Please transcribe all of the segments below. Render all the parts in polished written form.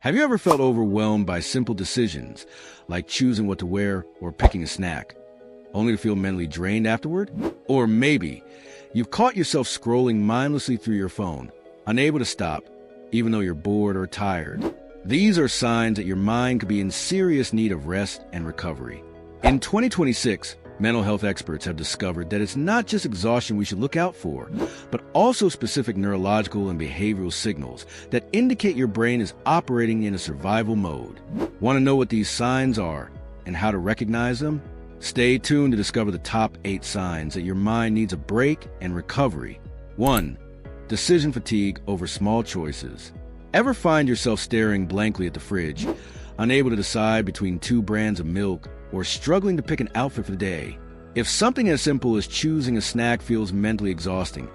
Have you ever felt overwhelmed by simple decisions, like choosing what to wear or picking a snack, only to feel mentally drained afterward? Or maybe you've caught yourself scrolling mindlessly through your phone, unable to stop, even though you're bored or tired. These are signs that your mind could be in serious need of rest and recovery. In 2026, mental health experts have discovered that it's not just exhaustion we should look out for, but also specific neurological and behavioral signals that indicate your brain is operating in a survival mode. Want to know what these signs are and how to recognize them? Stay tuned to discover the top 8 signs that your mind needs a break and recovery. 1. Decision fatigue over small choices. Ever find yourself staring blankly at the fridge, unable to decide between 2 brands of milk, or struggling to pick an outfit for the day? If something as simple as choosing a snack feels mentally exhausting,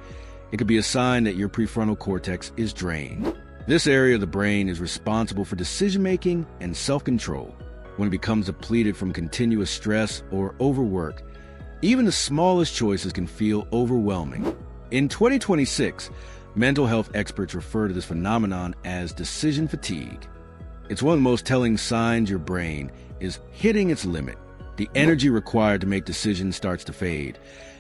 it could be a sign that your prefrontal cortex is drained. This area of the brain is responsible for decision-making and self-control. When it becomes depleted from continuous stress or overwork, even the smallest choices can feel overwhelming. In 2026, mental health experts refer to this phenomenon as decision fatigue. It's one of the most telling signs your brain is hitting its limit. The energy required to make decisions starts to fade,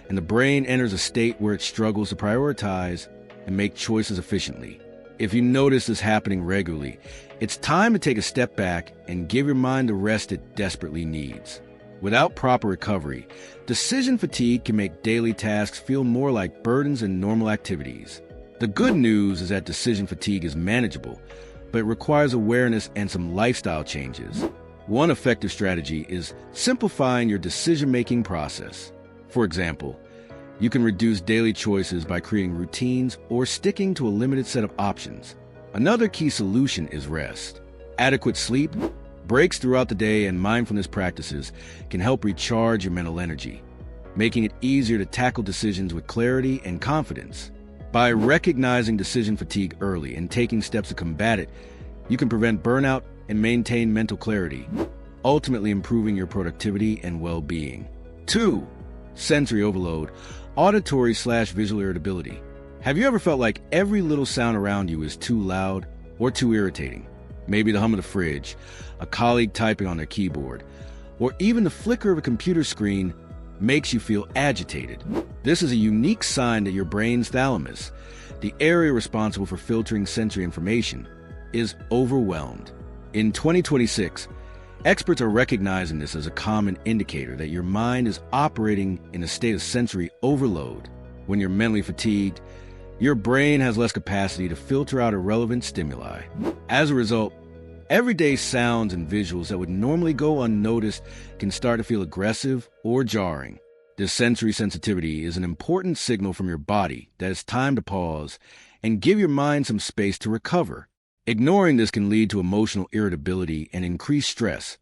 and the brain enters a state where it struggles to prioritize and make choices efficiently. If you notice this happening regularly, it's time to take a step back and give your mind the rest it desperately needs. Without proper recovery, decision fatigue can make daily tasks feel more like burdens than normal activities. The good news is that decision fatigue is manageable, but it requires awareness and some lifestyle changes. One effective strategy is simplifying your decision-making process. For example, you can reduce daily choices by creating routines or sticking to a limited set of options. Another key solution is rest. Adequate sleep, breaks throughout the day, and mindfulness practices can help recharge your mental energy, making it easier to tackle decisions with clarity and confidence. By recognizing decision fatigue early and taking steps to combat it, you can prevent burnout and maintain mental clarity, ultimately improving your productivity and well-being. 2. Sensory overload, auditory/visual irritability. Have you ever felt like every little sound around you is too loud or too irritating? Maybe the hum of the fridge, a colleague typing on their keyboard, or even the flicker of a computer screen makes you feel agitated. This is a unique sign that your brain's thalamus, the area responsible for filtering sensory information, is overwhelmed. In 2026, experts are recognizing this as a common indicator that your mind is operating in a state of sensory overload. When you're mentally fatigued, your brain has less capacity to filter out irrelevant stimuli. As a result, everyday sounds and visuals that would normally go unnoticed can start to feel aggressive or jarring. This sensory sensitivity is an important signal from your body that it's time to pause and give your mind some space to recover. Ignoring this can lead to emotional irritability and increased stress,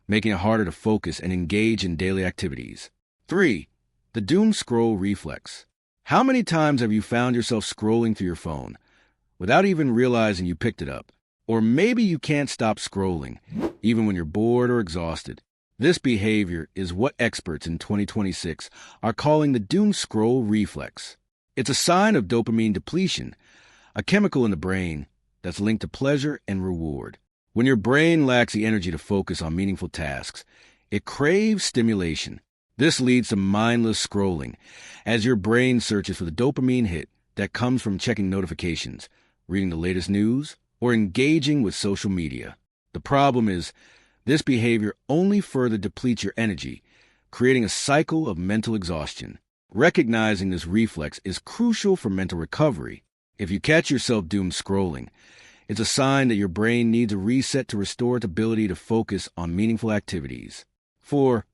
making it harder to focus and engage in daily activities. 3. The doom scroll reflex. How many times have you found yourself scrolling through your phone without even realizing you picked it up? Or maybe you can't stop scrolling, even when you're bored or exhausted. This behavior is what experts in 2026 are calling the doom scroll reflex. It's a sign of dopamine depletion, a chemical in the brain that's linked to pleasure and reward. When your brain lacks the energy to focus on meaningful tasks, it craves stimulation. This leads to mindless scrolling, as your brain searches for the dopamine hit that comes from checking notifications, reading the latest news, or engaging with social media. The problem is, this behavior only further depletes your energy, creating a cycle of mental exhaustion. Recognizing this reflex is crucial for mental recovery. If you catch yourself doom scrolling, it's a sign that your brain needs a reset to restore its ability to focus on meaningful activities. 4.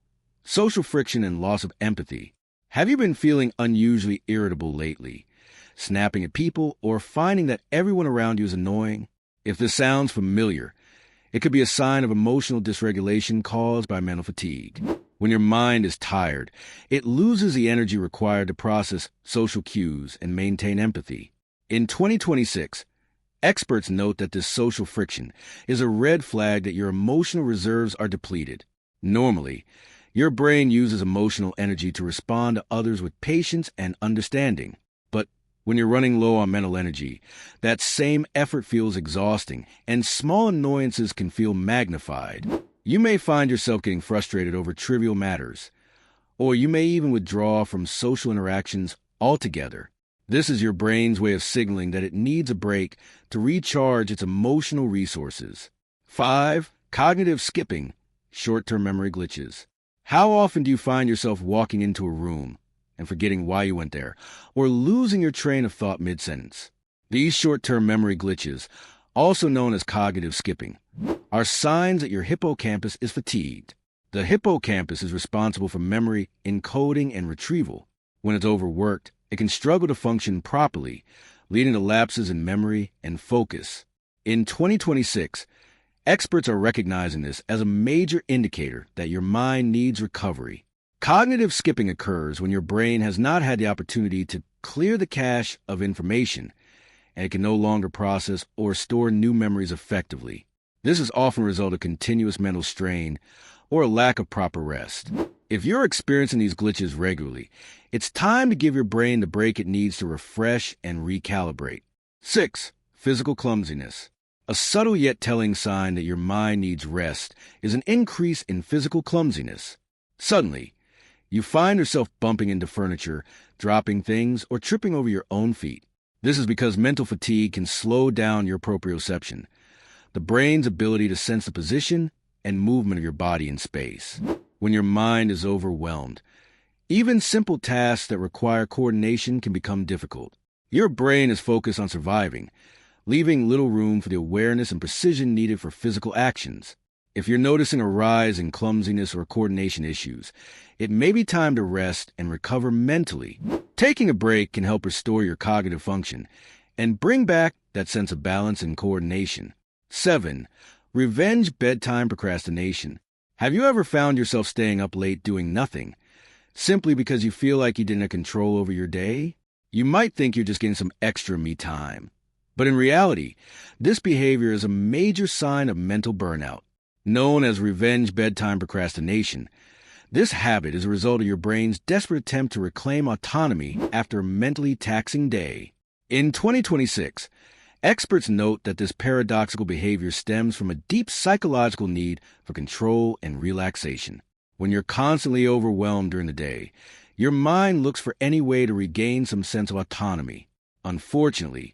Social friction and loss of empathy. Have you been feeling unusually irritable lately, snapping at people, or finding that everyone around you is annoying? If this sounds familiar, it could be a sign of emotional dysregulation caused by mental fatigue. When your mind is tired, it loses the energy required to process social cues and maintain empathy. In 2026, experts note that this social friction is a red flag that your emotional reserves are depleted. Normally, your brain uses emotional energy to respond to others with patience and understanding. But When you're running low on mental energy, that same effort feels exhausting, and small annoyances can feel magnified. You may find yourself getting frustrated over trivial matters, or you may even withdraw from social interactions altogether. This is your brain's way of signaling that it needs a break to recharge its emotional resources. 5. Cognitive skipping, short-term memory glitches. How often do you find yourself walking into a room and forgetting why you went there, or losing your train of thought mid-sentence? These short-term memory glitches, also known as cognitive skipping, are signs that your hippocampus is fatigued. The hippocampus is responsible for memory encoding and retrieval. When it's overworked, it can struggle to function properly, leading to lapses in memory and focus. In 2026, experts are recognizing this as a major indicator that your mind needs recovery. Cognitive skipping occurs when your brain has not had the opportunity to clear the cache of information, and it can no longer process or store new memories effectively. This is often a result of continuous mental strain or a lack of proper rest. If you're experiencing these glitches regularly, it's time to give your brain the break it needs to refresh and recalibrate. 6. Physical clumsiness. A subtle yet telling sign that your mind needs rest is an increase in physical clumsiness. Suddenly, you find yourself bumping into furniture, dropping things, or tripping over your own feet. This is because mental fatigue can slow down your proprioception, the brain's ability to sense the position and movement of your body in space. When your mind is overwhelmed, even simple tasks that require coordination can become difficult. Your brain is focused on surviving, leaving little room for the awareness and precision needed for physical actions. If you're noticing a rise in clumsiness or coordination issues, it may be time to rest and recover mentally. Taking a break can help restore your cognitive function and bring back that sense of balance and coordination. 7. Revenge bedtime procrastination. Have you ever found yourself staying up late doing nothing, simply because you feel like you didn't have control over your day? You might think you're just getting some extra me time. But in reality, this behavior is a major sign of mental burnout. Known as revenge bedtime procrastination, this habit is a result of your brain's desperate attempt to reclaim autonomy after a mentally taxing day. In 2026, experts note that this paradoxical behavior stems from a deep psychological need for control and relaxation. When you're constantly overwhelmed during the day, your mind looks for any way to regain some sense of autonomy. Unfortunately,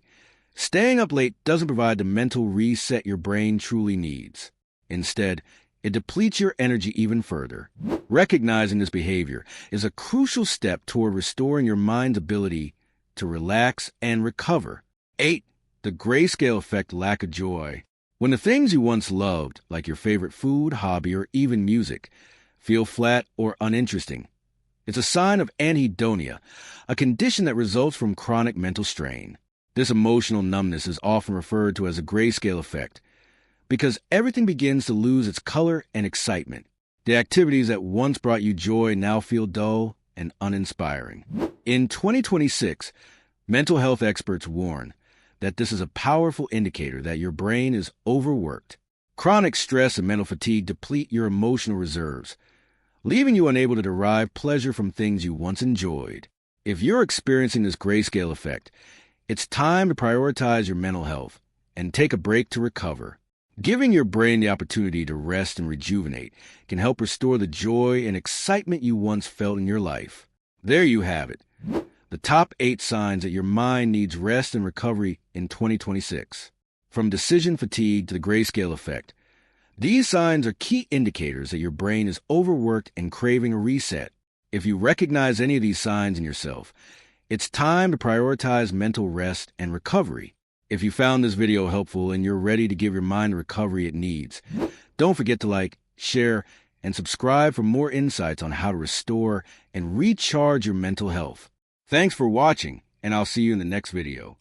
staying up late doesn't provide the mental reset your brain truly needs. Instead, it depletes your energy even further. Recognizing this behavior is a crucial step toward restoring your mind's ability to relax and recover. 8. The grayscale effect, lack of joy. When the things you once loved, like your favorite food, hobby, or even music, feel flat or uninteresting, it's a sign of anhedonia, a condition that results from chronic mental strain. This emotional numbness is often referred to as a grayscale effect because everything begins to lose its color and excitement. The activities that once brought you joy now feel dull and uninspiring. In 2026, mental health experts warn that this is a powerful indicator that your brain is overworked. Chronic stress and mental fatigue deplete your emotional reserves, leaving you unable to derive pleasure from things you once enjoyed. If you're experiencing this grayscale effect, it's time to prioritize your mental health and take a break to recover. Giving your brain the opportunity to rest and rejuvenate can help restore the joy and excitement you once felt in your life. There you have it, the top 8 signs that your mind needs rest and recovery in 2026. From decision fatigue to the grayscale effect, these signs are key indicators that your brain is overworked and craving a reset. If you recognize any of these signs in yourself, it's time to prioritize mental rest and recovery. If you found this video helpful and you're ready to give your mind the recovery it needs, don't forget to like, share, and subscribe for more insights on how to restore and recharge your mental health. Thanks for watching, and I'll see you in the next video.